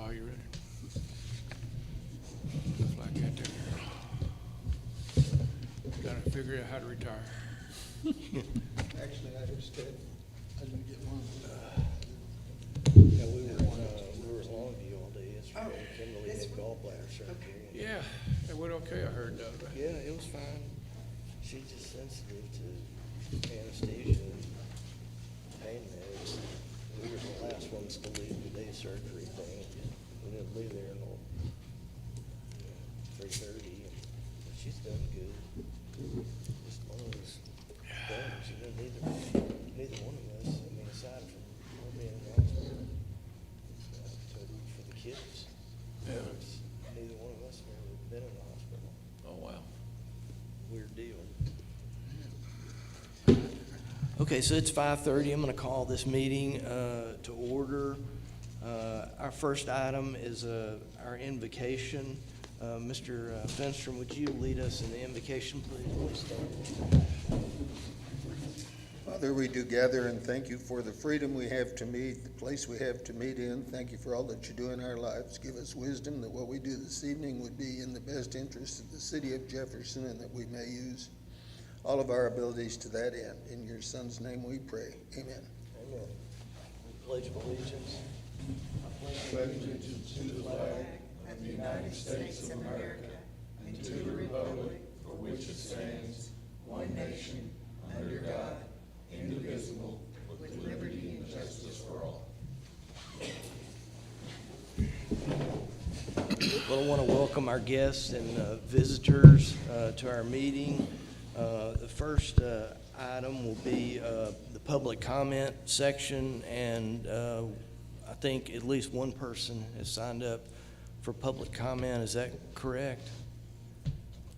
Oh, you ready? Looks like that there. Gotta figure out how to retire. Actually, I just did, I didn't get one. Yeah, we were at Longview all day yesterday. Kimberly had gallbladder surgery. Yeah, it went okay, I heard that. Yeah, it was fine. She's just sensitive to anesthesia and pain meds. We were the last ones to leave the day surgery thing. We didn't leave there until 3:30. She's done good. Just one of those things, you know, neither one of us, I mean, aside from her being in the hospital, for the kids. Yeah. Neither one of us have ever been in the hospital. Oh, wow. Weird deal. Okay, so it's 5:30. I'm going to call this meeting to order. Our first item is our invocation. Mr. Fenstrom, would you lead us in the invocation, please? Father, we do gather and thank you for the freedom we have to meet, the place we have to meet in. Thank you for all that you do in our lives. Give us wisdom that what we do this evening would be in the best interest of the city of Jefferson, and that we may use all of our abilities to that end. In your Son's name we pray. Amen. Amen. Pledge of allegiance. I pledge allegiance to the flag of the United States of America and to the republic for which it stands, one nation, under God, indivisible, with liberty and justice for all. Well, I want to welcome our guests and visitors to our meeting. The first item will be the public comment section, and I think at least one person has signed up for public comment. Is that correct?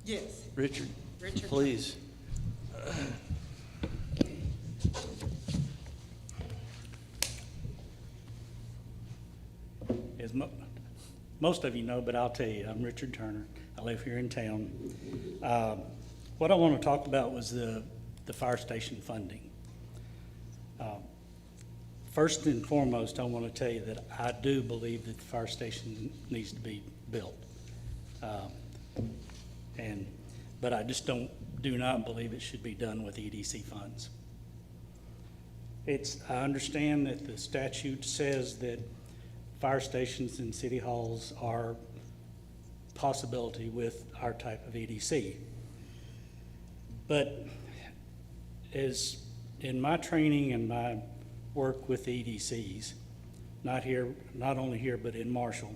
Yes. Richard, Richard. please. As most of you know, but I'll tell you, I'm Richard Turner. I live here in town. What I want to talk about was the fire station funding. First and foremost, I want to tell you that I do believe that the fire station needs to be built. But I just do not believe it should be done with EDC funds. I understand that the statute says that fire stations and city halls are a possibility with our type of EDC. But as in my training and my work with EDCs, not only here, but in Marshall,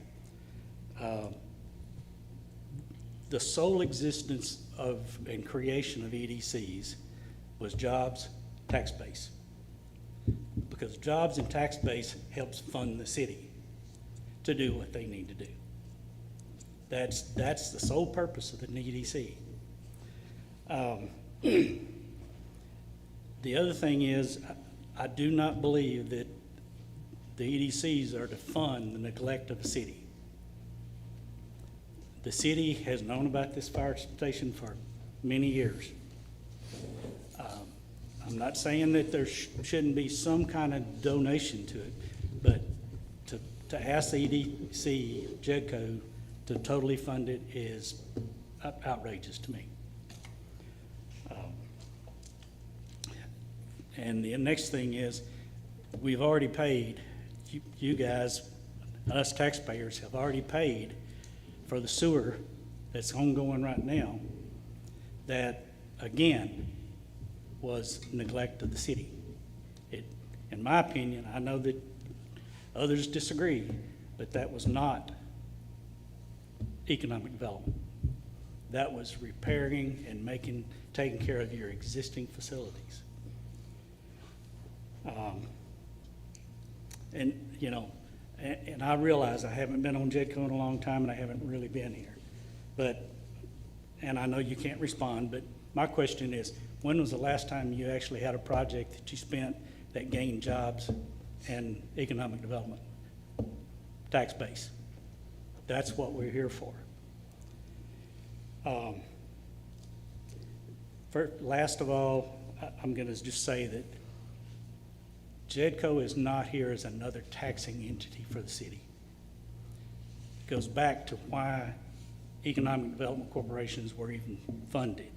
the sole existence of and creation of EDCs was jobs, tax base. Because jobs and tax base helps fund the city to do what they need to do. That's the sole purpose of the EDC. The other thing is, I do not believe that the EDCs are to fund the neglect of the city. The city has known about this fire station for many years. I'm not saying that there shouldn't be some kind of donation to it, but to ask the EDC, Jedco, to totally fund it is outrageous to me. And the next thing is, we've already paid, you guys, us taxpayers have already paid for the sewer that's ongoing right now, that, again, was neglect of the city. In my opinion, I know that others disagree, but that was not economic development. That was repairing and taking care of your existing facilities. And I realize I haven't been on Jedco in a long time, and I haven't really been here. And I know you can't respond, but my question is, when was the last time you actually had a project that you spent that gained jobs and economic development? Tax base. That's what we're here for. Last of all, I'm going to just say that Jedco is not here as another taxing entity for the city. goes back to why economic development corporations were even funded.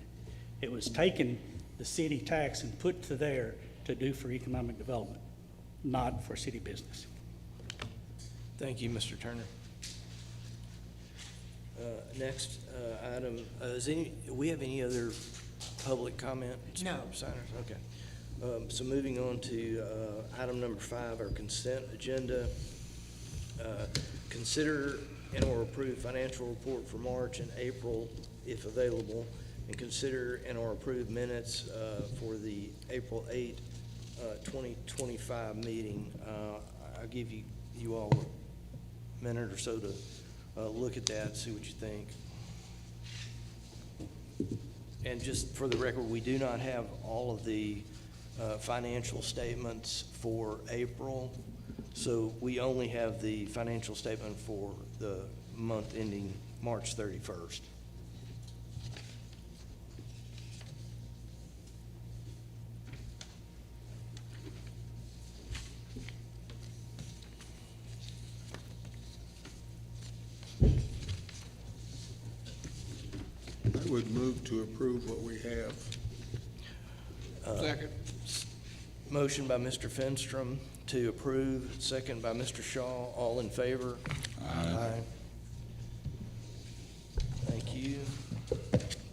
It was taking the city tax and put to there to do for economic development, not for city business. Thank you, Mr. Turner. Next item, we have any other public comment? No. Signers, okay. So moving on to item number 5, our consent agenda. Consider and/or approve financial report for March and April, if available, and consider and/or approve minutes for the April 8, 2025 meeting. I'll give you all a minute or so to look at that, see what you think. And just for the record, we do not have all of the financial statements for April, so we only have the financial statement for the month ending March 31st. I would move to approve what we have. Second. Motion by Mr. Fenstrom to approve, second by Mr. Shaw. All in favor? Aye. Thank you.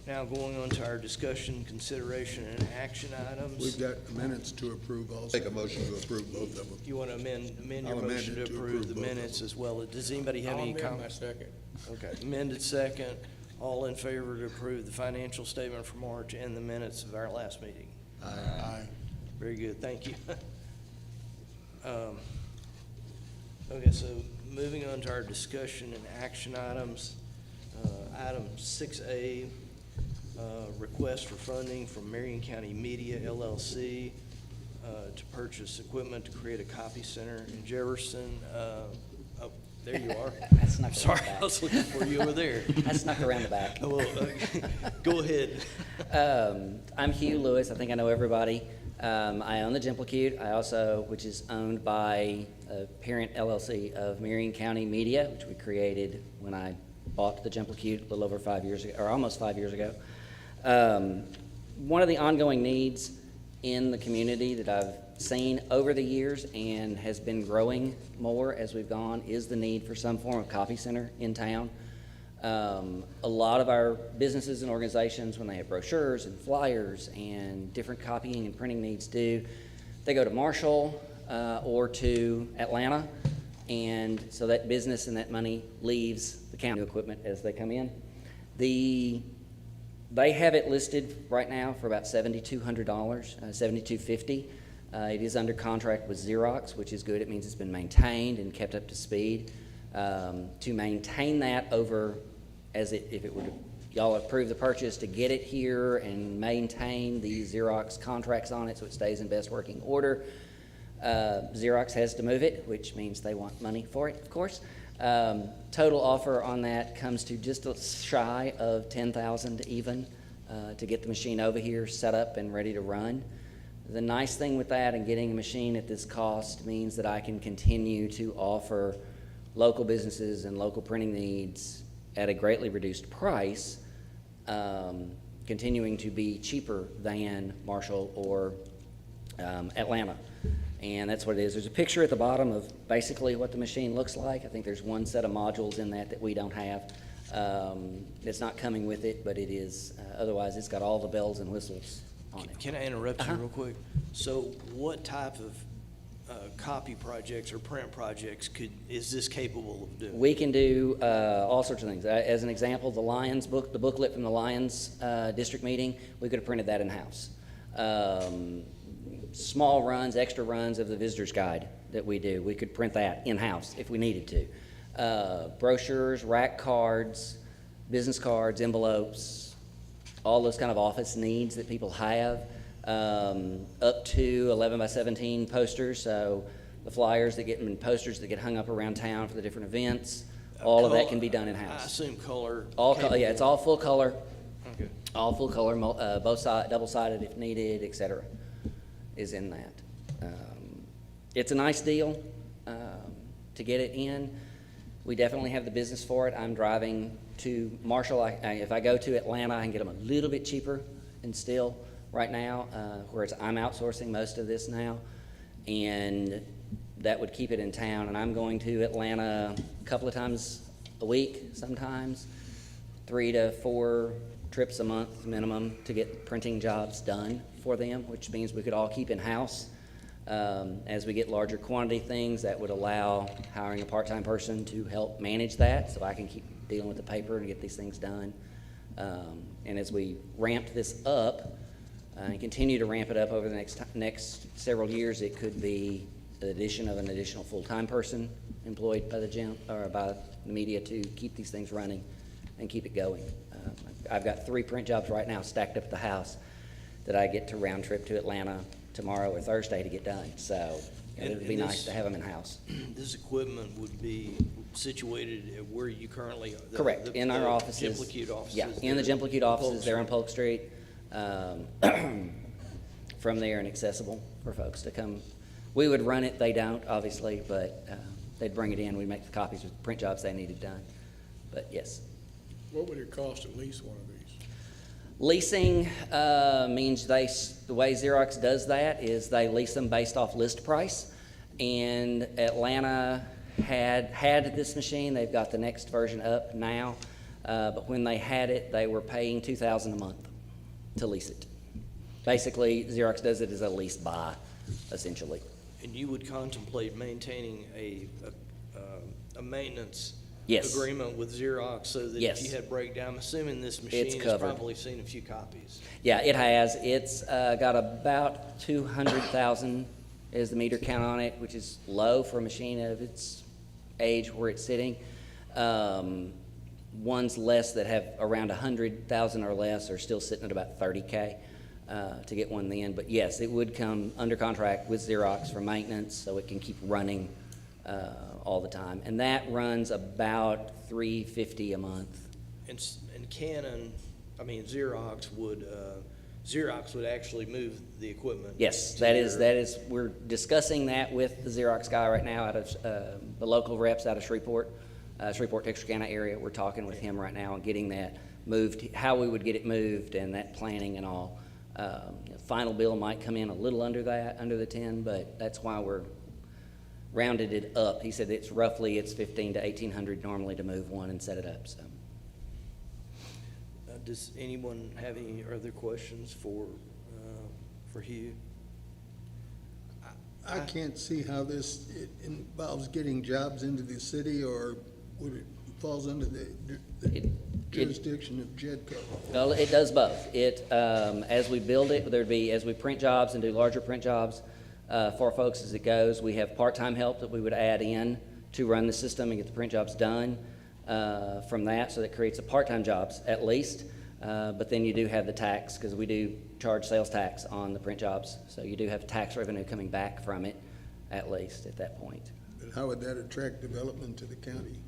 Now going on to our discussion, consideration, and action items. We've got minutes to approve also. Make a motion to approve both of them. You want to amend your I'll amend motion to it to approve approve the both of minutes as well? Does anybody have I'll any amend my comments? second. Okay, amended second. All in favor to approve the financial statement for March and the minutes of our last meeting? Aye. Very good, thank you. Okay, so moving on to our discussion and action items. Item 6A, request for funding from Marion County Media LLC to purchase equipment to create a copy center in Jefferson. Oh, there you are. I snuck around Sorry, the back. I was looking for you over there. I snuck around the back. Oh, well, go ahead. I'm Hugh Lewis. I think I know everybody. I own the Gemplicute. I also, which is owned by a parent LLC of Marion County Media, which we created when I bought the Gemplicute a little over 5 years ago, or almost 5 years ago. One of the ongoing needs in the community that I've seen over the years and has been growing more as we've gone is the need for some form of copy center in town. A lot of our businesses and organizations, when they have brochures and flyers and different copying and printing needs they go to Marshall or to Atlanta, and so that business and that money leaves the county equipment as they come in. They have it listed right now for about $7,200, $7,250. It is under contract with Xerox, which is good. It means it's been maintained and kept up to speed. To maintain that over, if it were to, y'all approve the purchase to get it here and maintain the Xerox contracts on it so it stays in best working order, Xerox has to move it, which means they want money for it, of course. Total offer on that comes to just shy of $10,000 even to get the machine over here set up and ready to run. The nice thing with that and getting a machine at this cost means that I can continue to offer local businesses and local printing needs at a greatly reduced price, continuing to be cheaper than Marshall or Atlanta. And that's what it is. There's a picture at the bottom of basically what the machine looks like. I think there's one set of modules in that we don't have. It's not coming with it, but it is. Otherwise, it's got all the bells and whistles on it. Can I interrupt you real quick? So what type of copy projects or print projects is this capable of doing? We can do all sorts of things. As an example, the Lions book, the booklet from the Lions district meeting, we could have printed that in-house. Small runs, extra runs of the visitor's guide that we do, we could print that in-house if we needed to. Brochures, rack cards, business cards, envelopes, all those kind of office needs that people have, up to 11 by 17 posters, so the flyers that get posters that get hung up around town for the different events, all of that can be done I in-house. assume color. All color, yeah, it's all full color, Okay. all full color, both side, double-sided if needed, et cetera, is in that. It's a nice deal to get it in. We definitely have the business for it. I'm driving to Marshall. If I go to Atlanta, I can get them a little bit cheaper and still right now, whereas I'm outsourcing most of this now. And that would keep it in town. And I'm going to Atlanta a couple of times a week sometimes, 3 to 4 trips a month minimum to get printing jobs done for them, which means we could all keep in-house. As we get larger quantity things, that would allow hiring a part-time person to help manage that, so I can keep dealing with the paper and get these things done. And as we ramp this up and continue to ramp it up over the next several years, it could be the addition of an additional full-time person employed by the gym or by the media to keep these things running and keep it going. I've got 3 print jobs right now stacked up at the house that I get to round trip to Atlanta tomorrow or Thursday to get done. So it would be nice to have them in-house. This equipment would be situated at where you currently. Correct, in our offices. Jimplicute offices. Yeah, in the Jimplicute offices, they're on Polk Street. From there and accessible for folks to come. We would run it, they don't, obviously, but they'd bring it in, we'd make the copies with print jobs they needed done. But yes. What would it cost to lease one of these? Leasing means the way Xerox does that is they lease them based off list price. And Atlanta had this machine. They've got the next version up now. But when they had it, they were paying $2,000 a month to lease it. Basically, Xerox does it as a lease buy, essentially. And you would contemplate maintaining a maintenance Yes. agreement with Xerox so that Yes. if you had breakdown, I'm assuming this machine has covered. probably seen a few copies. Yeah, it has. It's got about 200,000 is the meter count on it, which is low for a machine of its age where it's sitting. Ones less that have around 100,000 or less are still sitting at about 30K to get one then. But yes, it would come under contract with Xerox for maintenance so it can keep running all the time. And that runs about $350 a month. And Xerox would actually move the equipment. Yes, to that your- is, we're discussing that with the Xerox guy right now out of, the local reps out of Shreveport, Texarkana area. We're talking with him right now and getting that moved, how we would get it moved and that planning and all. Final bill might come in a little under that, under the 10, but that's why we're rounded it up. He said it's $1,500 to $1,800 normally to move one and set it up, so. Does anyone have any other questions for Hugh? I can't see how this it involves getting jobs into the city, or would it falls under the jurisdiction of Jedco? Well, it does both. As we build it, as we print jobs and do larger print jobs for folks as it goes, we have part-time help that we would add in to run the system and get the print jobs done from that, so that creates a part-time jobs at least. But then you do have the tax, because we do charge sales tax on the print jobs, so you do have tax revenue coming back from it at least at that point. But how would that attract development to the county?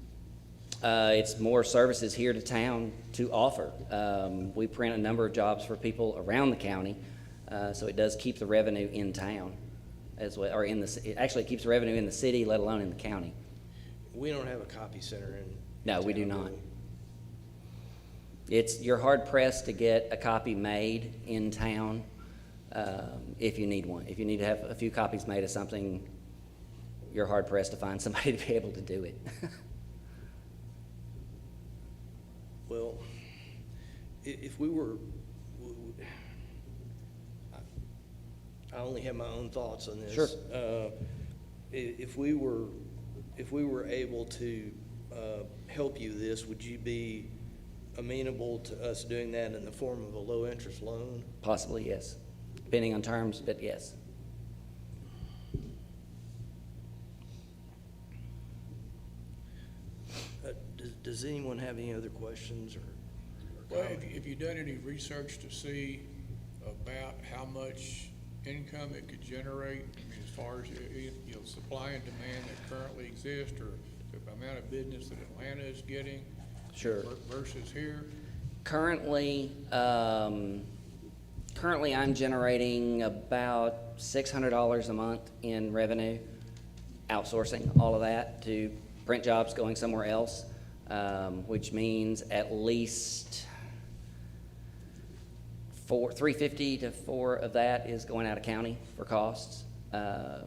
It's more services here to town to offer. We print a number of jobs for people around the county, so it does keep the revenue in town as well, or it actually keeps the revenue in the city, let alone in the county. We don't have a copy center in. No, we do town, not. You're hard pressed to get a copy made in town if you need one. If you need to have a few copies made of something, you're hard pressed to find somebody to be able to do it. Well, if we were, I only have my own thoughts on this. Sure. If we were able to help you this, would you be amenable to us doing that in the form of a low-interest loan? Possibly, yes. Depending on terms, but yes. Does anyone have any other questions or Well, comments? have you done any research to see about how much income it could generate? I mean, as far as, supply and demand that currently exists, or the amount of business that Atlanta is getting? Sure. Versus here? Currently, I'm generating about $600 a month in revenue, outsourcing all of that to print jobs going somewhere else, which means at least $350 to $400 of that is going out of county for costs.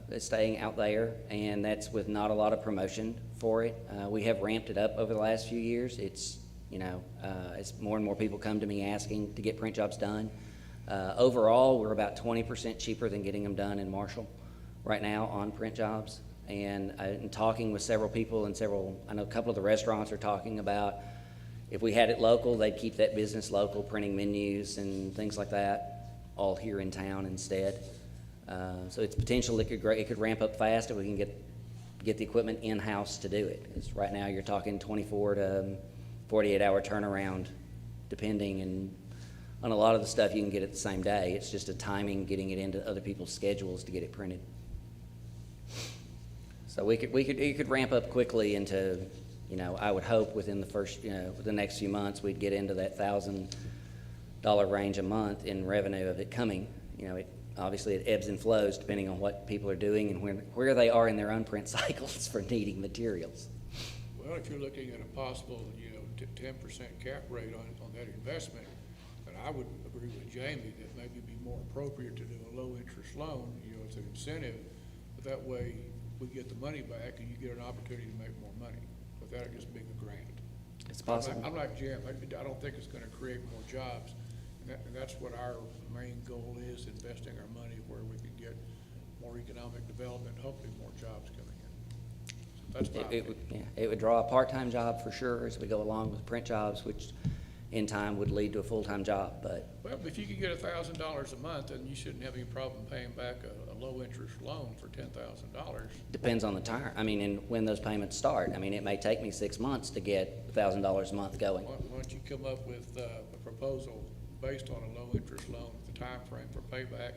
It's staying out there, and that's with not a lot of promotion for it. We have ramped it up over the last few years. It's, as more and more people come to me asking to get print jobs done. Overall, we're about 20% cheaper than getting them done in Marshall right now on print jobs. And in talking with several people and I know a couple of the restaurants are talking about if we had it local, they'd keep that business local, printing menus and things like that, all here in town instead. So it's potential it could ramp up fast if we can get the equipment in-house to do it. 'Cause right now you're talking 24 to 48-hour turnaround, depending, and on a lot of the stuff you can get it the same day. It's just a timing, getting it into other people's schedules to get it printed. So it could ramp up quickly into, I would hope within the next few months, we'd get into that $1,000 range a month in revenue of it coming. Obviously it ebbs and flows depending on what people are doing and where they are in their own print cycles for needing materials. Well, if you're looking at a possible, 10% cap rate on that investment, then I would agree with Jamie that maybe it'd be more appropriate to do a low-interest loan, it's an incentive, but that way we get the money back and you get an opportunity to make more money without it just being a grant. It's possible. I'm like Jim, I don't think it's gonna create more jobs, and that's what our main goal is, investing our money where we can get more economic development, hopefully more jobs coming in. That's my opinion. It would draw a part-time job for sure as we go along with print jobs, which in time would lead to a full-time job, but. Well, if you could get $1,000 a month, then you shouldn't have any problem paying back a low-interest loan for $10,000. Depends on the time, and when those payments start. It may take me 6 months to get $1,000 a month going. Why don't you come up with a proposal based on a low-interest loan, with the time frame for payback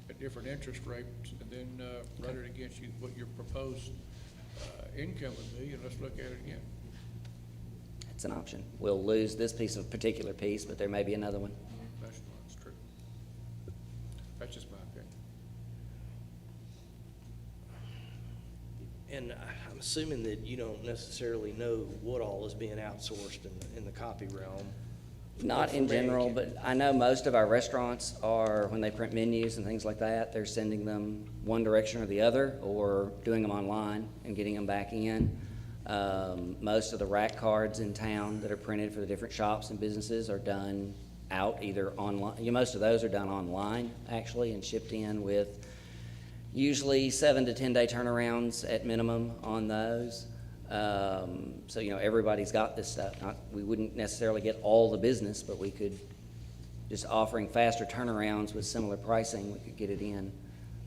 at different interest rates, and then run it against what your proposed income would be, and let's look at it again. It's an option. We'll lose this particular piece, but there may be another one. That's true. That's just my opinion. And I'm assuming that you don't necessarily know what all is being outsourced in the copy realm. Not in general, but I know most of our restaurants are, when they print menus and things like that, they're sending them one direction or the other, or doing them online and getting them back in. Most of the rack cards in town that are printed for the different shops and businesses are done out either online. Most of those are done online, actually, and shipped in with usually 7 to 10 day turnarounds at minimum on those. So, everybody's got this stuff. We wouldn't necessarily get all the business, but we could, just offering faster turnarounds with similar pricing, we could get it in,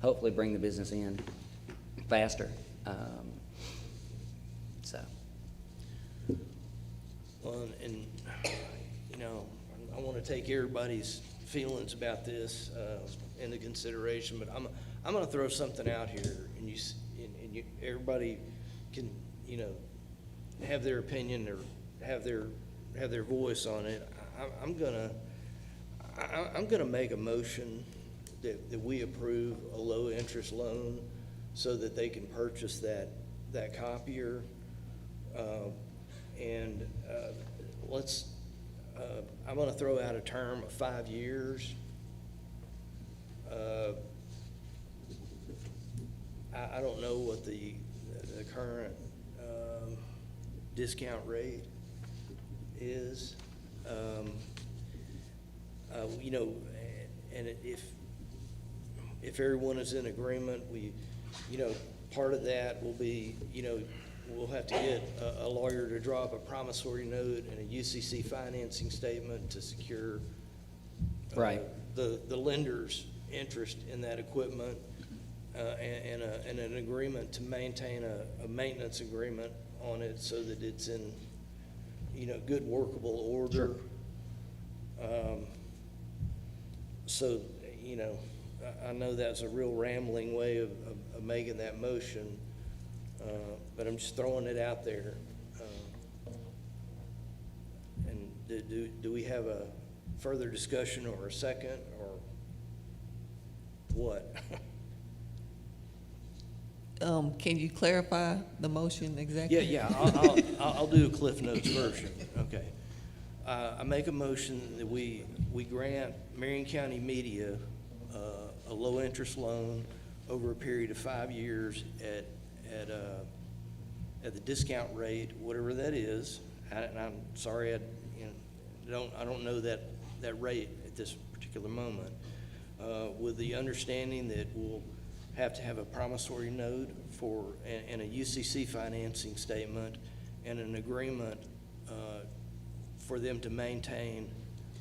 hopefully bring the business in faster. Well, and I want to take everybody's feelings about this into consideration, but I'm going to throw something out here, and everybody can have their opinion or have their voice on it. I'm gonna make a motion that we approve a low interest loan so that they can purchase that copier. I'm gonna throw out a term of 5 years. I don't know what the current discount rate is. And if everyone is in agreement, part of that will be, we'll have to get a lawyer to draw up a promissory note and a UCC financing statement to secure Right. the lender's interest in that equipment, and an agreement to maintain a maintenance agreement on it so that it's in, good workable order. So, I know that's a real rambling way of making that motion, but I'm just throwing it out there. And do we have a further discussion or a second, or what? can you clarify the motion exactly? Yeah, I'll do a Cliff Notes version, okay. I make a motion that we grant Marion County Media a low-interest loan over a period of 5 years at the discount rate, whatever that is. And I'm sorry, I don't know that rate at this particular moment. With the understanding that we'll have to have a promissory note and a UCC financing statement and an agreement for them to maintain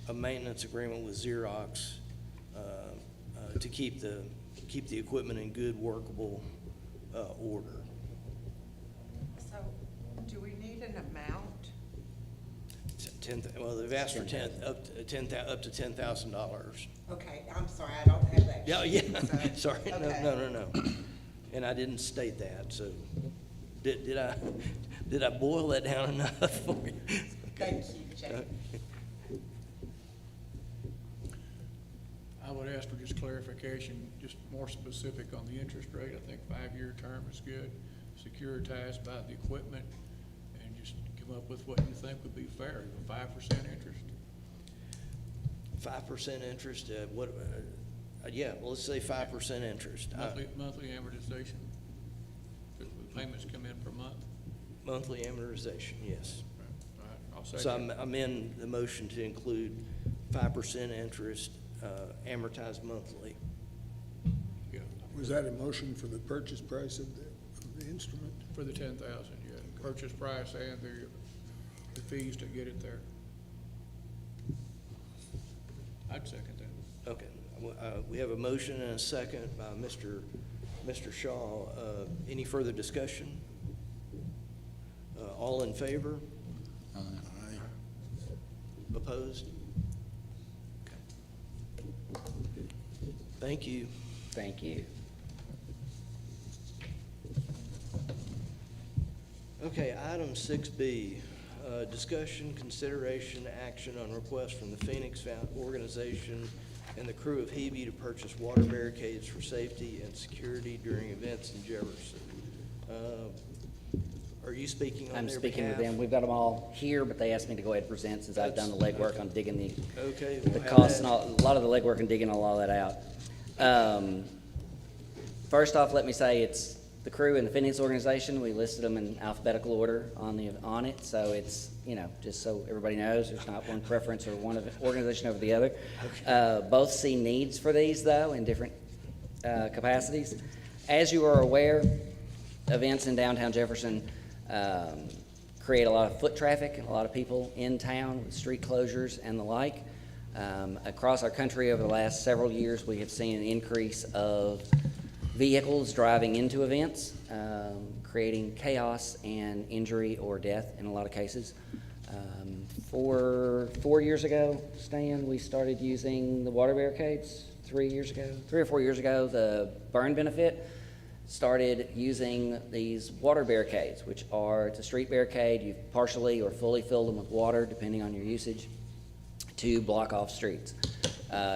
a maintenance agreement with Xerox to keep the equipment in good workable order. So, do we need an amount? Well, they've asked for up to $10,000. Okay, I'm sorry, I don't have that. Yeah, sheet, yeah, so- sorry, Okay. no. And I didn't state that, so did I boil that down enough for you? Thank you, Jay. I would ask for just clarification, just more specific on the interest rate. I think 5-year term is good, securitized by the equipment, and just come up with what you think would be fair, 5% interest. 5% interest, yeah, well, let's say 5% interest. Monthly amortization. The payments come in per month. Monthly amortization, yes. All right, I'll say So that. I'm in the motion to include 5% interest, amortized monthly. Yeah, Was that a motion for the purchase price of the instrument? for the 10,000, yeah, purchase price and the fees to get it there. I'd second that. Okay, we have a motion and a second by Mr. Shaw. Any further discussion? All in favor? Opposed? Okay. Thank you. Thank you. Okay, item 6B, discussion, consideration, action on request from the Phoenix Organization and the crew of Hebe to purchase water barricades for safety and security during events in Jefferson. Are you speaking on I'm their speaking with behalf? them. We've got them all here, but they asked me to go ahead and present since I've done the legwork on digging Okay. the we'll have costs that. and a lot of the legwork and digging all that out. First off, let me say it's the crew in the Phoenix organization. We listed them in alphabetical order on it, so it's, just so everybody knows, there's not one preference or one organization over the other. Both see needs for these, though, in different capacities. As you are aware, events in downtown Jefferson create a lot of foot traffic and a lot of people in town with street closures and the like. Across our country over the last several years, we have seen an increase of vehicles driving into events, creating chaos and injury or death in a lot of cases. 4 years ago, Stan, we started using the water barricades. 3 or 4 years ago, the burn benefit started using these water barricades, which are, it's a street barricade. You partially or fully fill them with water, depending on your usage, to block off streets.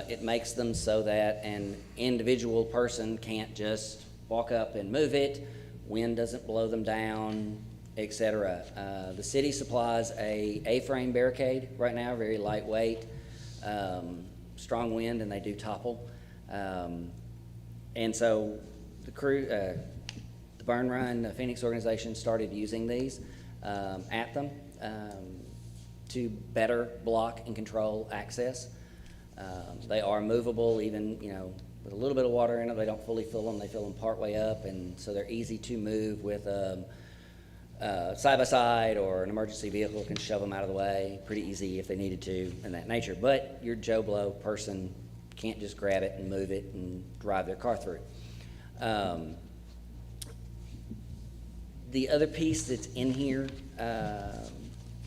It makes them so that an individual person can't just walk up and move it, wind doesn't blow them down, etc. The city supplies a A-frame barricade right now, very lightweight, strong wind, and they do topple. And so the crew, the Burn Run, the Phoenix organization started using these at them to better block and control access. They are movable, even, with a little bit of water in it. They don't fully fill them. They fill them partway up, and so they're easy to move with side-by-side, or an emergency vehicle can shove them out of the way. Pretty easy if they needed to, in that nature. But your Joe Blow person can't just grab it and move it and drive their car through. The other piece that's in here,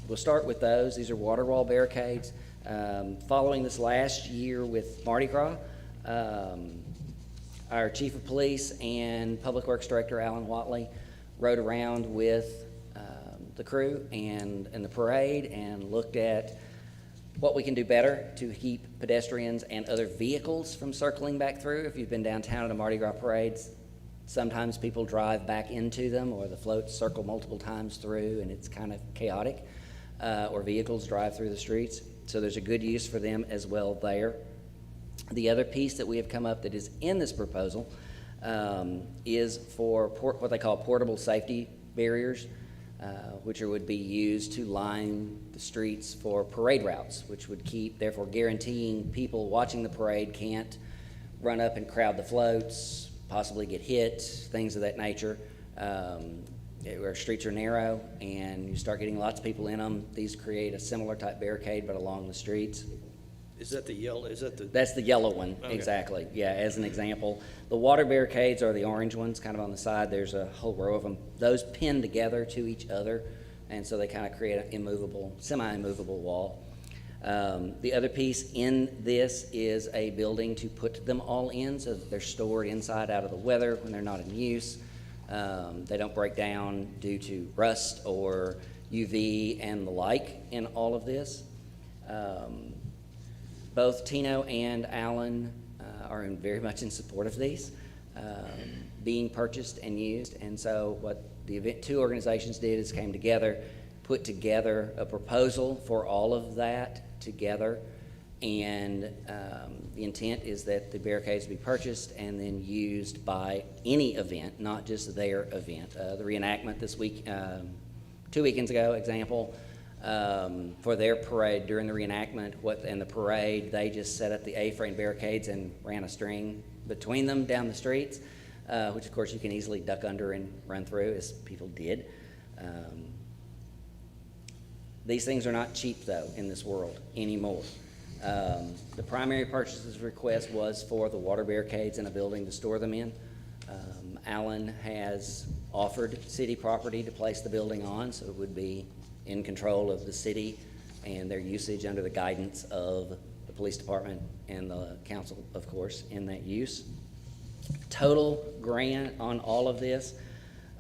we'll start with those. These are water wall barricades. Following this last year with Mardi Gras, our chief of police and public works director, Alan Watley, rode around with the crew and the parade and looked at what we can do better to keep pedestrians and other vehicles from circling back through. If you've been downtown at a Mardi Gras parade, Sometimes people drive back into them, or the floats circle multiple times through, and it's kind of chaotic, or vehicles drive through the streets. So there's a good use for them as well there. The other piece that we have come up that is in this proposal is for what they call portable safety barriers, which would be used to line the streets for parade routes, which would keep, therefore guaranteeing people watching the parade can't run up and crowd the floats, possibly get hit, things of that nature. Where streets are narrow and you start getting lots of people in them, these create a similar type barricade but along the streets. Is that the yellow, is that the? That's the yellow one, Okay. exactly, yeah, as an example. The water barricades are the orange ones, kind of on the side. There's a whole row of them. Those pin together to each other, and so they kind of create an immovable, semi-immovable wall. The other piece in this is a building to put them all in, so that they're stored inside out of the weather when they're not in use. They don't break down due to rust or UV and the like in all of this. Both Tino and Alan are very much in support of these being purchased and used. And so what the two organizations did is came together, put together a proposal for all of that together. And the intent is that the barricades be purchased and then used by any event, not just their event. The reenactment this week, 2 weekends ago, example, for their parade during the reenactment, and the parade, they just set up the A-frame barricades and ran a string between them down the streets, which of course you can easily duck under and run through, as people did. These things are not cheap though in this world anymore. The primary purchases request was for the water barricades and a building to store them in. Alan has offered city property to place the building on, so it would be in control of the city and their usage under the guidance of the police department and the council, of course, in that use. Total grant on all of this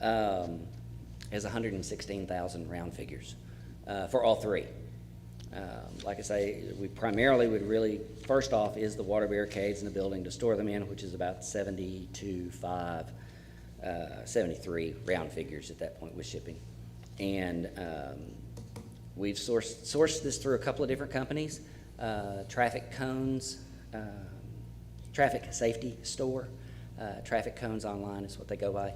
is $116,000 round figures for all three. Like I say, we primarily would really, first off, is the water barricades and the building to store them in, which is about 73 round figures at that point with shipping. And we've sourced this through a couple of different companies. Traffic Cones, Traffic Safety Store. Traffic Cones online is what they go by.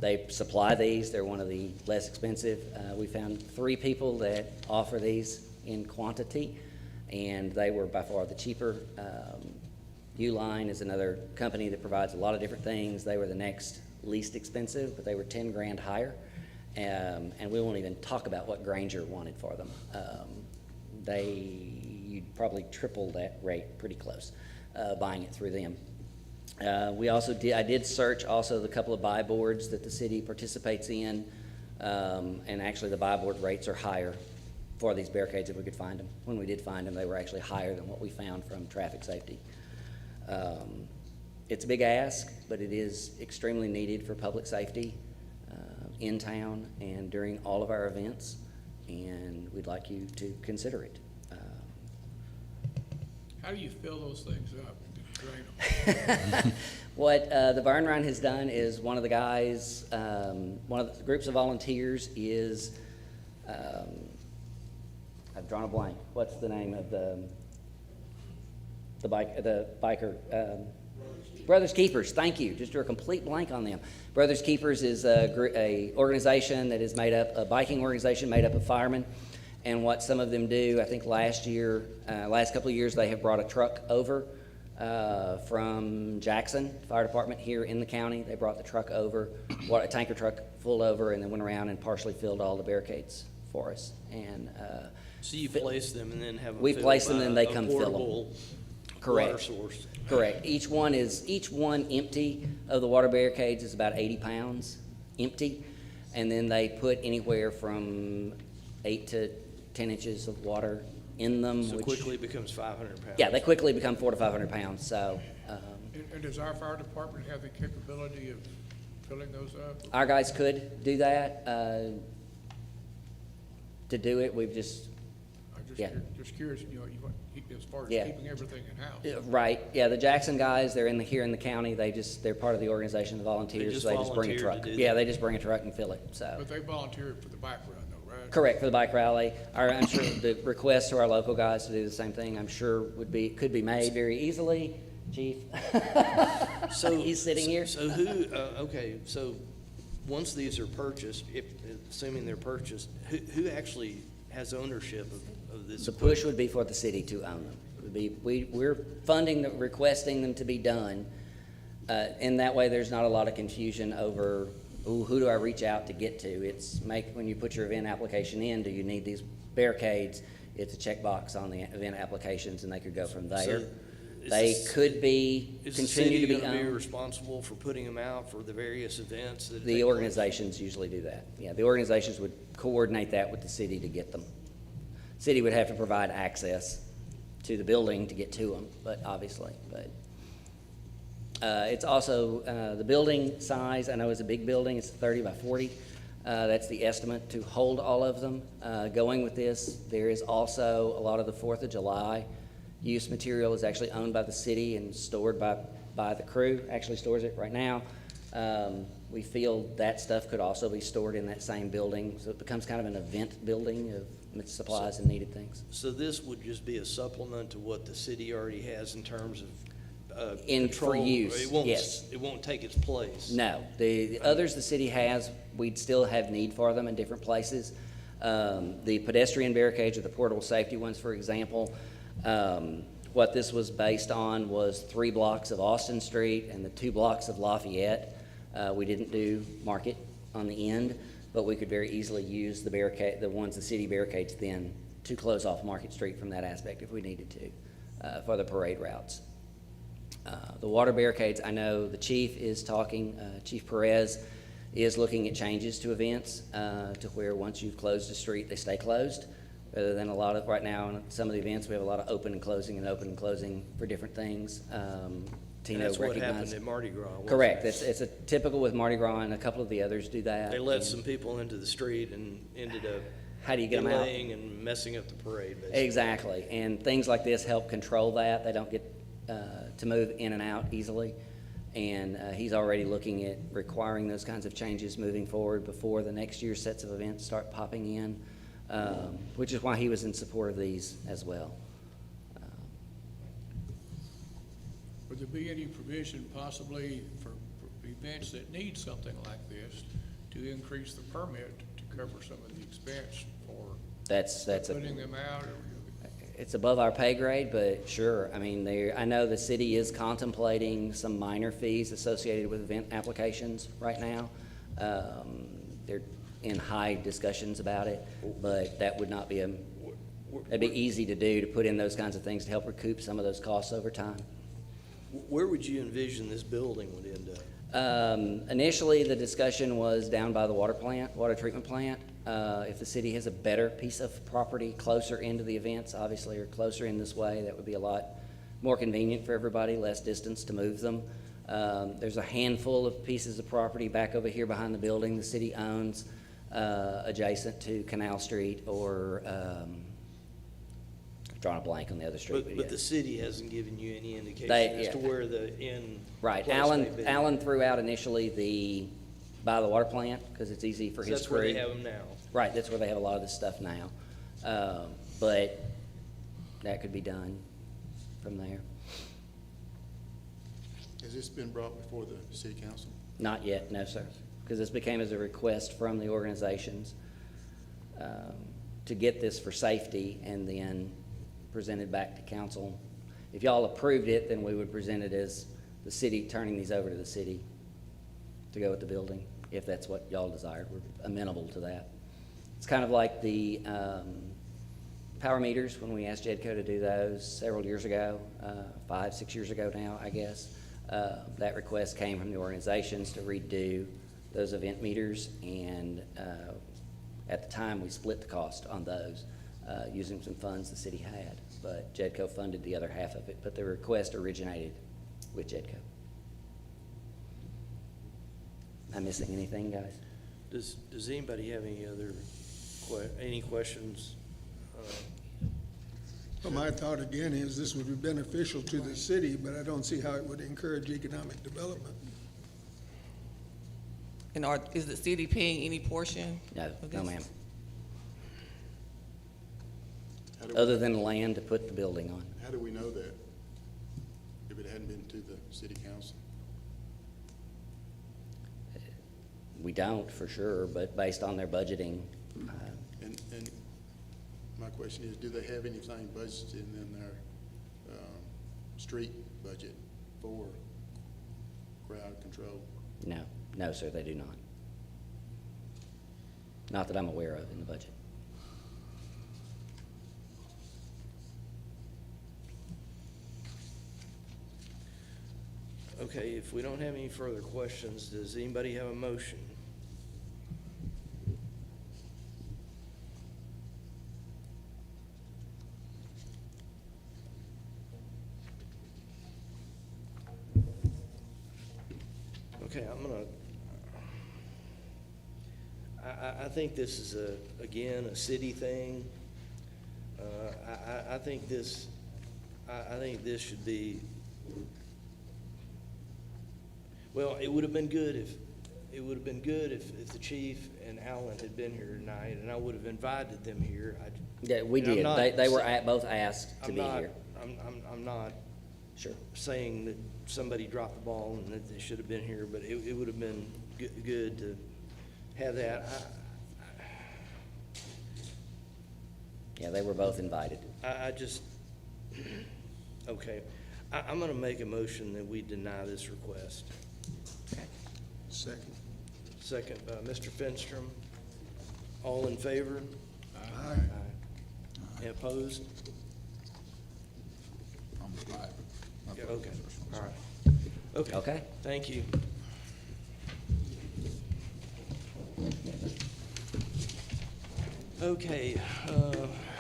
They supply these. They're one of the less expensive. We found 3 people that offer these in quantity, and they were by far the cheaper. Uline is another company that provides a lot of different things. They were the next least expensive, but they were 10 grand higher. And we won't even talk about what Granger wanted for them. You'd probably triple that rate, pretty close, buying it through them. I did search also the couple of buy boards that the city participates in, and actually the buy board rates are higher for these barricades if we could find them. When we did find them, they were actually higher than what we found from traffic safety. It's a big ask, but it is extremely needed for public safety in town and during all of our events, and we'd like you to consider it. How do you fill those things up? Drain them? What the Burn Run has done is one of the guys, one of the groups of volunteers is, I've drawn a blank. What's the name of the biker? Brothers Keepers. Thank you. Just drew a complete blank on them. Brothers Keepers is a organization that is made up, a biking organization made up of firemen. And what some of them do, I think last couple of years, they have brought a truck over from Jackson Fire Department here in the county. They brought the truck over, a tanker truck full over, and then went around and partially filled all the barricades for us. And So you place them and then have them we filled place them by and they a come fill them. portable Correct. water source. Correct. Each one empty of the water barricades is about 80 pounds empty, and then they put anywhere from 8 to 10 inches of water in them. So which, quickly it becomes 500 pounds. yeah, they quickly become 400 to 500 pounds. So And does our fire department have the capability of filling those up? our guys could do that. To do it, we've just Yeah. Just curious, as far as Yeah. keeping everything in-house. Yeah, right, yeah, the Jackson guys, they're here in the county, they're part of the organization, the volunteers, just they just bring a volunteer to truck. do Yeah, that. they just bring a truck and fill it, so. But they volunteered for the bike ride though, right? Correct, for the bike rally. I'm sure the request to our local guys to do the same thing, I'm sure could be made very easily, chief. So He's sitting here. So who, okay, so once these are purchased, assuming they're purchased, who actually has ownership of this? The push would be for the city to own them. It would be, we're requesting them to be done. In that way, there's not a lot of confusion over, ooh, who do I reach out to get to? When you put your event application in, do you need these barricades? It's a checkbox on the event applications, and they could go from there. So They is could be, Is the continue city to be gonna be owned. responsible for putting them out for the various events that? The organizations usually do that. Yeah, the organizations would coordinate that with the city to get them. City would have to provide access to the building to get to them, it's also, the building size, I know it's a big building, it's 30 by 40. That's the estimate to hold all of them. Going with this, there is also a lot of the 4th of July use material is actually owned by the city and stored by the crew, actually stores it right now. We feel that stuff could also be stored in that same building, so it becomes kind of an event building of supplies and needed things. So this would just be a supplement to what the city already has in terms of, For control? use, It won't, yes. it won't take its place? No, the others the city has, we'd still have need for them in different places. The pedestrian barricades or the portable safety ones, for example, what this was based on was 3 blocks of Austin Street and the 2 blocks of Lafayette. We didn't do Market on the end, but we could very easily use the city barricades then to close off Market Street from that aspect if we needed to, for the parade routes. The water barricades, I know the chief is talking, Chief Perez is looking at changes to events to where once you've closed a street, they stay closed. Rather than right now, in some of the events, we have a lot of open and closing for different things. Tino That's what happened recognized. at Mardi Gras, wasn't Correct, it? it's a typical with Mardi Gras, and a couple of the others do that. They let and some people into the street and ended up How do you get them out? delaying and messing up the parade, basically. Exactly, and things like this help control that. They don't get to move in and out easily. And he's already looking at requiring those kinds of changes moving forward before the next year's sets of events start popping in, which is why he was in support of these as well. Would there be any provision possibly for events that need something like this to increase the permit to cover some of the expense for That's putting them out? It's above our pay grade, but sure. I mean, I know the city is contemplating some minor fees associated with event applications right now. They're in high discussions about it, but that would not be that'd be easy to do, to put in those kinds of things to help recoup some of those costs over time. Where would you envision this building would end up? Initially, the discussion was down by the water treatment plant. If the city has a better piece of property closer into the events, obviously, or closer in this way, that would be a lot more convenient for everybody, less distance to move them. There's a handful of pieces of property back over here behind the building the city owns, adjacent to Canal Street or, drawing a blank on the other street. But yeah. the city hasn't given you any indication They- as to yeah. where the end Right, place may be. Alan threw out initially by the water plant, because it's easy for So his that's where they crew. have them now. Right, that's where they have a lot of this stuff now. But that could be done from there. Has this been brought before the city council? Not yet, no, sir, because this became as a request from the organizations to get this for safety and then presented back to council. If y'all approved it, then we would present it as the city, turning these over to the city to go with the building, if that's what y'all desired. We're amenable to that. It's kind of like the power meters, when we asked Jedco to do those several years ago, 5, 6 years ago now, I guess. That request came from the organizations to redo those event meters, and at the time, we split the cost on those using some funds the city had, but Jedco funded the other half of it, but the request originated with Jedco. Am I missing anything, guys? Does anybody have any other any questions Well, my thought again is this would be beneficial to the city, but I don't see how it would encourage economic development. And is the city paying any portion? No, of no, this? ma'am. How do Other than the land to put the building on. How do we know that? If it hadn't been to the city council? We don't for sure, but based on their budgeting, And my question is, do they have anything budgeted in their, street budget for crowd control? no, sir, they do not. Not that I'm aware of in the budget. Okay, if we don't have any further questions, does anybody have a motion? Okay, I think this is again, a city thing. I think this should be, well, it would have been good if the chief and Alan had been here tonight, and I would have invited them here. Yeah, we And I'm did. not They were sa- both asked to I'm be not, here. I'm not Sure. saying that somebody dropped the ball and that they should have been here, but it would have been good to have that. Yeah, they were both invited. I just, okay. I'm gonna make a motion that we deny this request. Second. Second by Mr. Finstrom. All in favor? Aye. Any opposed? Yeah, okay, all right. Okay. Thank you. Okay,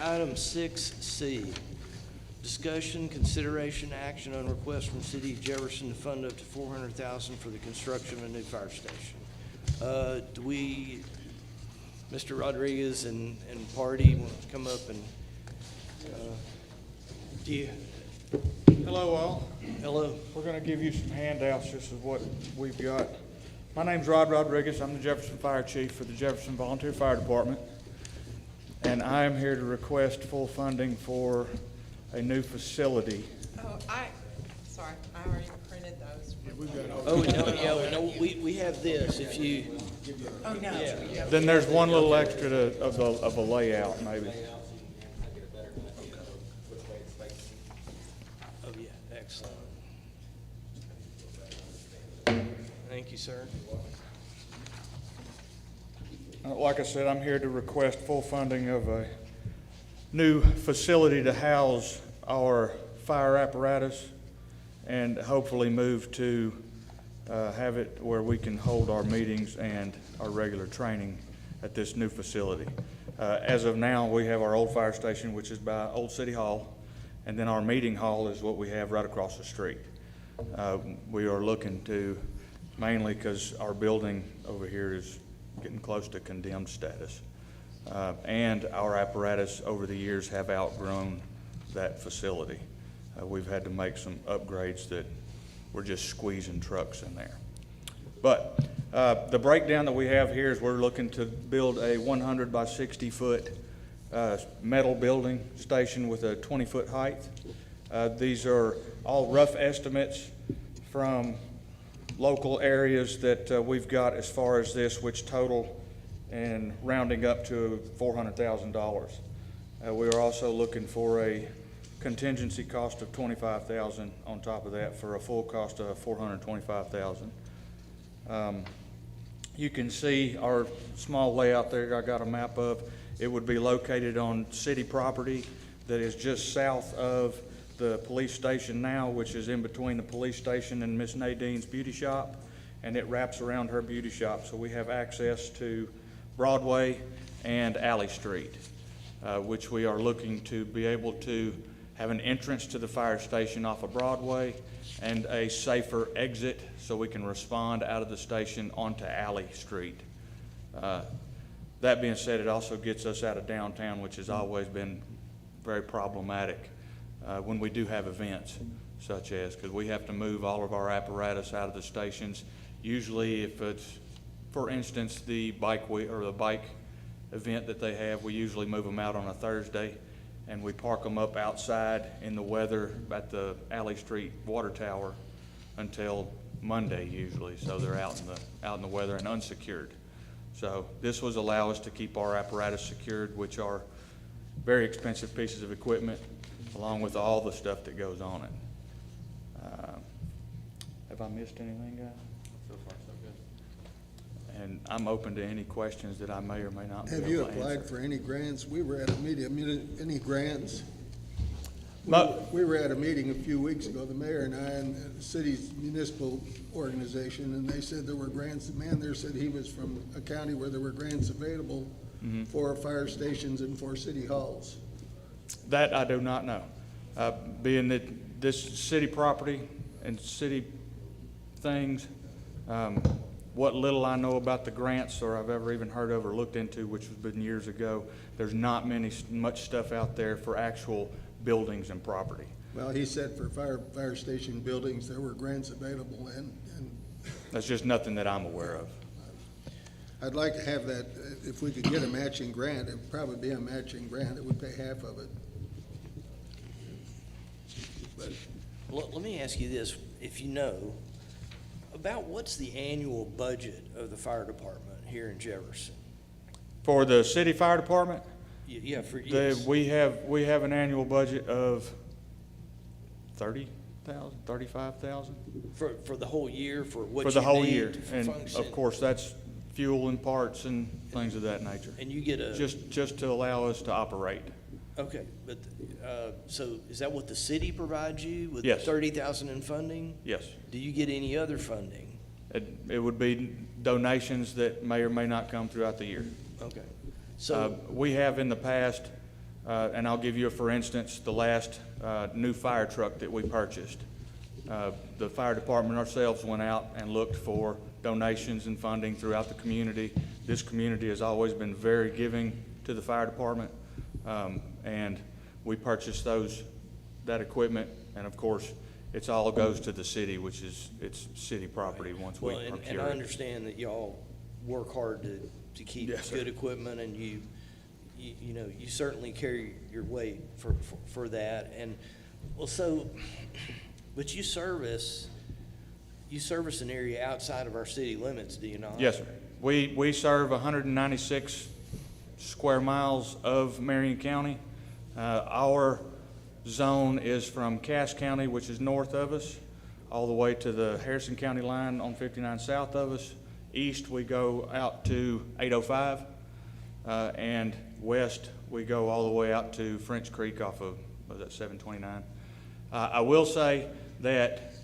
item 6C. Discussion, consideration, action on request from City of Jefferson to fund up to $400,000 for the construction of a new fire station. Do we, Mr. Rodriguez and party want to come up and, do you, Hello all. hello? We're going to give you some handouts. This is what we've got. My name's Rod Rodriguez. I'm the Jefferson Fire Chief for the Jefferson Volunteer Fire Department. And I am here to request full funding for a new facility. Oh, sorry, I already printed those. Oh, no, yeah, no, we have this, if you, Oh, no. yeah. Then there's one little extra of a layout maybe. Oh, yeah, excellent. Thank you, sir. Like I said, I'm here to request full funding of a new facility to house our fire apparatus and hopefully move to have it where we can hold our meetings and our regular training at this new facility. As of now, we have our old fire station, which is by Old City Hall, and then our meeting hall is what we have right across the street. We are looking to, mainly because our building over here is getting close to condemned status. And our apparatus over the years have outgrown that facility. We've had to make some upgrades that we're just squeezing trucks in there. But the breakdown that we have here is we're looking to build a 100 by 60 foot metal building station with a 20-foot height. These are all rough estimates from local areas that we've got as far as this, which total and rounding up to $400,000. We are also looking for a contingency cost of $25,000 on top of that for a full cost of $425,000. You can see our small layout there. I got a map of. It would be located on city property that is just south of the police station now, which is in between the police station and Miss Nadine's beauty shop, and it wraps around her beauty shop. So we have access to Broadway and Alley Street, which we are looking to be able to have an entrance to the fire station off of Broadway and a safer exit so we can respond out of the station onto Alley Street. That being said, it also gets us out of downtown, which has always been very problematic when we do have events such as, because we have to move all of our apparatus out of the stations. Usually if it's, for instance, the bike event that they have, we usually move them out on a Thursday, and we park them up outside in the weather at the Alley Street water tower until Monday usually, so they're out in the weather and unsecured. So this was allow us to keep our apparatus secured, which are very expensive pieces of equipment, along with all the stuff that goes on it. Have I missed anything, guys? So far, so good. And I'm open to any questions that I may or may not be Have able you to applied answer. for any grants? We were at a meeting, any grants? Mo- We were at a meeting a few weeks ago, the mayor and I, and the city's municipal organization, and they said there were grants. The man there said he was from a county where there were grants available for fire stations and for city halls. That I do not know. Being that this city property and city things, what little I know about the grants or I've ever even heard of or looked into, which has been years ago, there's not much stuff out there for actual buildings and property. Well, he said for fire station buildings, there were grants available, and That's just nothing that I'm aware of. I'd like to have that, if we could get a matching grant, it'd probably be a matching grant that would pay half of it. But Let me ask you this, if you know, about what's the annual budget of the fire department here in Jefferson? For the city fire department, Yeah, for years. we have an annual budget of 30,000, 35,000 For the whole year, for what for you the whole need year. to And function? of course, that's fuel and parts and things of that nature. And you get a, Just to allow us to operate. okay, but, so is that what the city provides you with Yes. 30,000 in funding? Yes. Do you get any other funding? It would be donations that may or may not come throughout the year. Okay, so, We have in the past, and I'll give you a for instance, the last new fire truck that we purchased. The fire department ourselves went out and looked for donations and funding throughout the community. This community has always been very giving to the fire department, and we purchased that equipment, and of course, it's all goes to the city, which is, it's city property once we well, and I procure it. understand that y'all work hard to keep Yes, sir. good equipment, and you know, you certainly carry your weight for that, and, well, so, but you service an area outside of our city limits, do you not? Yes, sir. We serve 196 square miles of Marion County. Our zone is from Cass County, which is north of us, all the way to the Harrison County line on 59 south of us. East, we go out to 805, and west, we go all the way out to French Creek off of, was that 729? I will say that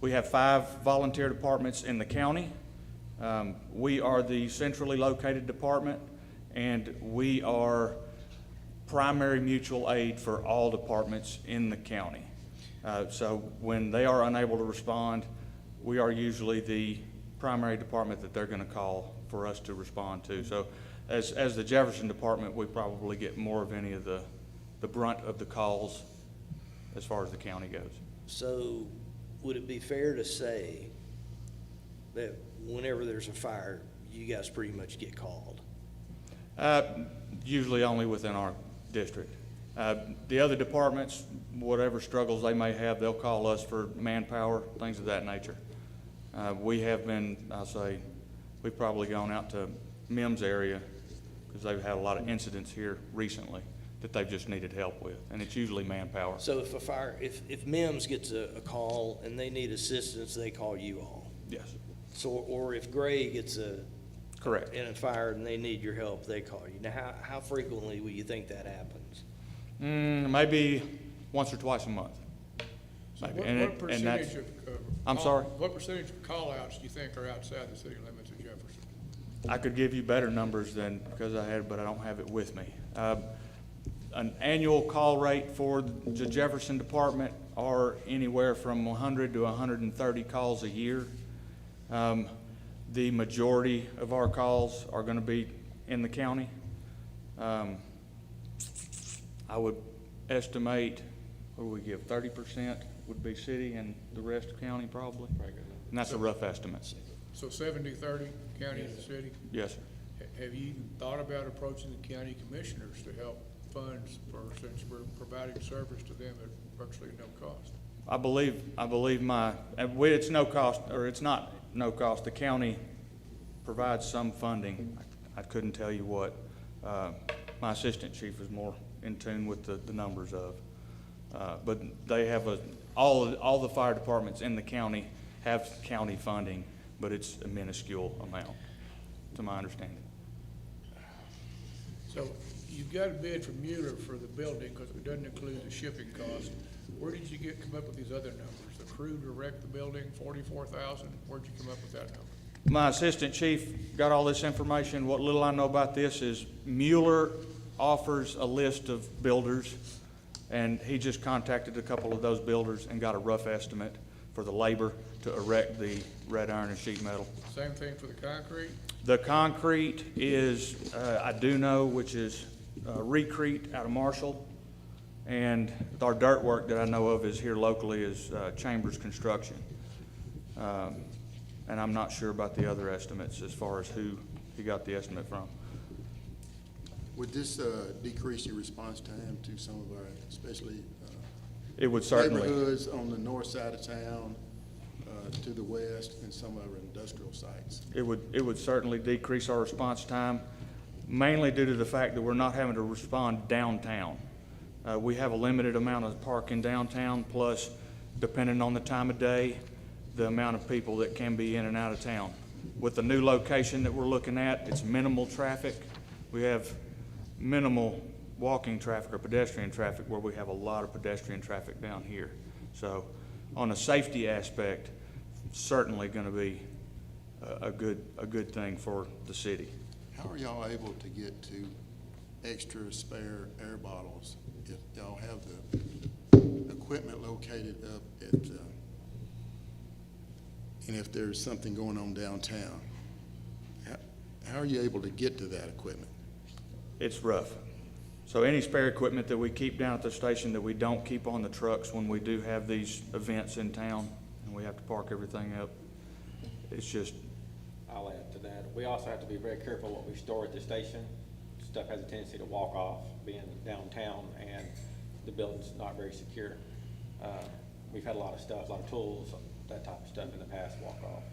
we have 5 volunteer departments in the county. We are the centrally located department, and we are primary mutual aid for all departments in the county. So when they are unable to respond, we are usually the primary department that they're gonna call for us to respond to. So as the Jefferson department, we probably get more of any of the brunt of the calls as far as the county goes. So, would it be fair to say that whenever there's a fire, you guys pretty much get called? Usually only within our district. The other departments, whatever struggles they may have, they'll call us for manpower, things of that nature. We have been, I'll say, we've probably gone out to Mims area because they've had a lot of incidents here recently that they've just needed help with, and it's usually manpower. So if MIMS gets a call and they need assistance, they call you all? Yes, So, or if Gray gets correct. in a fire and they need your help, they call you. Now, how frequently will you think that happens? Maybe once or twice a month. So Maybe. what And that's- percentage of? I'm sorry? What percentage of call-outs do you think are outside the city limits of Jefferson? I could give you better numbers than, because I had, but I don't have it with me. An annual call rate for the Jefferson Department are anywhere from 100 to 130 calls a year. The majority of our calls are going to be in the county. I would estimate, what do we give, 30% would be city and the rest county probably? And that's a rough estimate. So 70-30, county and city? Yes, sir. Have you thought about approaching the county commissioners to help funds since we're providing service to them at virtually no cost? I believe it's no cost, or it's not no cost. The county provides some funding. I couldn't tell you what. My assistant chief is more in tune with the numbers of. But they have all the fire departments in the county have county funding, but it's a minuscule amount, to my understanding. So you've got a bid from Mueller for the building because it doesn't include the shipping cost. Where did you come up with these other numbers? The crew to erect the building, 44,000. Where'd you come up with that number? My assistant chief got all this information. What little I know about this is Mueller offers a list of builders, and he just contacted a couple of those builders and got a rough estimate for the labor to erect the red iron and sheet metal. Same thing for the concrete? The concrete is, I do know, which is Recrete out of Marshall, and our dirt work that I know of is here locally is Chambers Construction. And I'm not sure about the other estimates as far as who he got the estimate from. Would this decrease your response time to some of our, especially It would certainly. neighborhoods on the north side of town, to the west, and some of our industrial sites? It would certainly decrease our response time, mainly due to the fact that we're not having to respond downtown. We have a limited amount of parking downtown, plus, depending on the time of day, the amount of people that can be in and out of town. With the new location that we're looking at, it's minimal traffic. We have minimal walking traffic or pedestrian traffic, where we have a lot of pedestrian traffic down here. So on a safety aspect, certainly going to be a good thing for the city. How are y'all able to get to extra spare air bottles if y'all have the equipment located up at, and if there's something going on downtown? How are you able to get to that equipment? It's rough. So any spare equipment that we keep down at the station that we don't keep on the trucks when we do have these events in town and we have to park everything up, it's just, I'll add to that. We also have to be very careful what we store at the station. Stuff has a tendency to walk off, being downtown, and the building's not very secure. We've had a lot of stuff, a lot of tools, that type of stuff in the past walk off.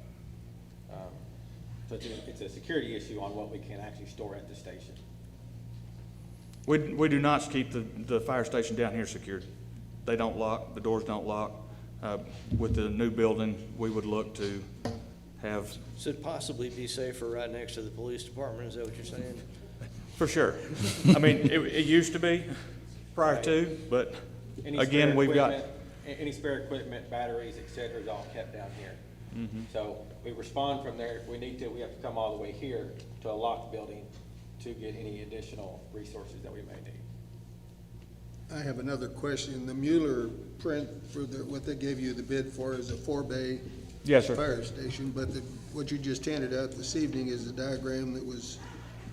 So it's a security issue on what we can actually store at the station. we do not keep the fire station down here secured. They don't lock, the doors don't lock. With the new building, we would look to have. So it'd possibly be safer right next to the police department, is that what you're saying? For sure. I mean, it used to be prior to, but Any again, spare we've got. equipment, any spare equipment, batteries, et cetera, is all kept down here. So we respond from there. If we need to, we have to come all the way here to a locked building to get any additional resources that we may need. I have another question. The Mueller print for what they gave you the bid for is a 4-bay Yes, sir. fire station, but what you just handed out this evening is a diagram that was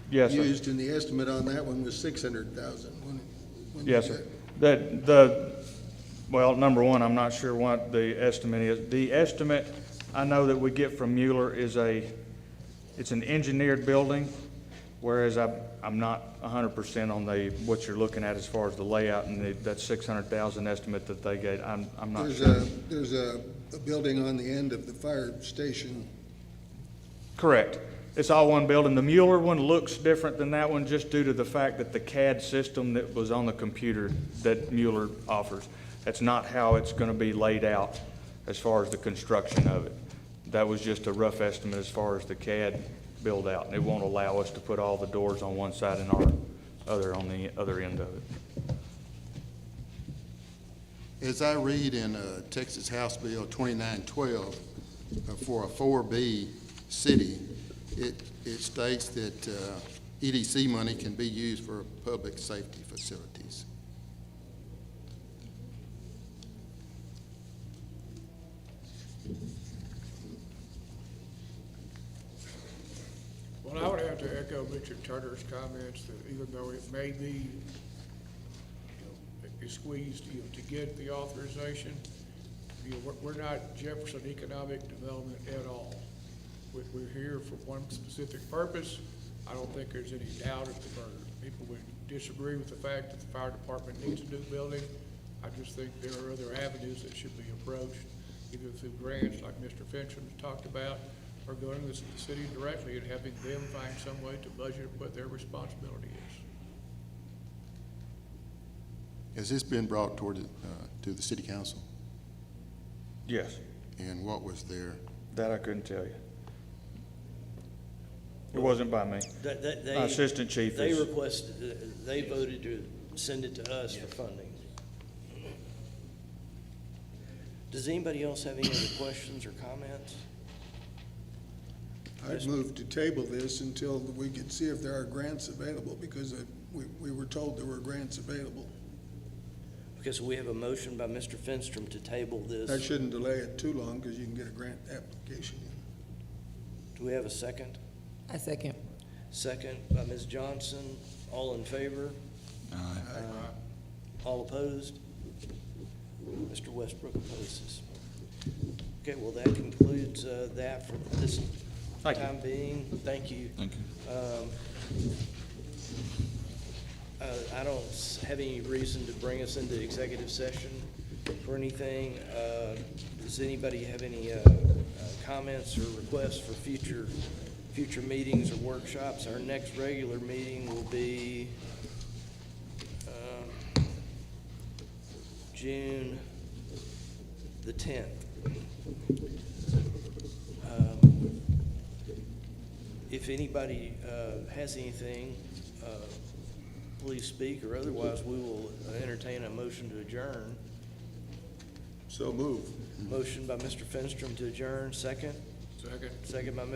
Yes, sir. used, and the estimate on that one was 600,000. Yes, sir. Well, number one, I'm not sure what the estimate is. The estimate I know that we get from Mueller is it's an engineered building, whereas I'm not 100% on what you're looking at as far as the layout and that 600,000 estimate that they gave. I'm not sure. There's a building on the end of the fire station. Correct. It's all one building. The Mueller one looks different than that one just due to the fact that the CAD system that was on the computer that Mueller offers, that's not how it's going to be laid out as far as the construction of it. That was just a rough estimate as far as the CAD build out. And it won't allow us to put all the doors on one side and our other on the other end of it. As I read in Texas House Bill 2912 for a 4B city, it states that EDC money can be used for public safety facilities. Well, I would have to echo Richard Turner's comments that even though it may be, be squeezed, to get the authorization. We're not Jefferson Economic Development at all. We're here for one specific purpose. I don't think there's any doubt at the burden. People would disagree with the fact that the fire department needs a new building. I just think there are other avenues that should be approached, either through grants like Mr. Fincham talked about, or going to the city directly and having them find some way to budget what their responsibility is. Has this been brought toward, to the city council? Yes, And what was their, that I couldn't tell you. It wasn't by me. My assistant chief They is, requested, they voted to send it to us for funding. Does anybody else have any other questions or comments? I'd move to table this until we could see if there are grants available, because we were told there were grants available. Okay, so we have a motion by Mr. Finstrom to table this. That shouldn't delay it too long, because you can get a grant application in. Do we have a second? I second. Second by Ms. Johnson. All in favor? All opposed? Mr. Westbrook opposes. Okay, well, that concludes that for this Thank you. time being. Thank you. thank you. I don't have any reason to bring us into executive session for anything. Does anybody have any comments or requests for future meetings or workshops? Our next regular meeting will be June the 10th. If anybody has anything, please speak, or otherwise we will entertain a motion to adjourn. So move. Motion by Mr. Finstrom to adjourn, second. Second. Second by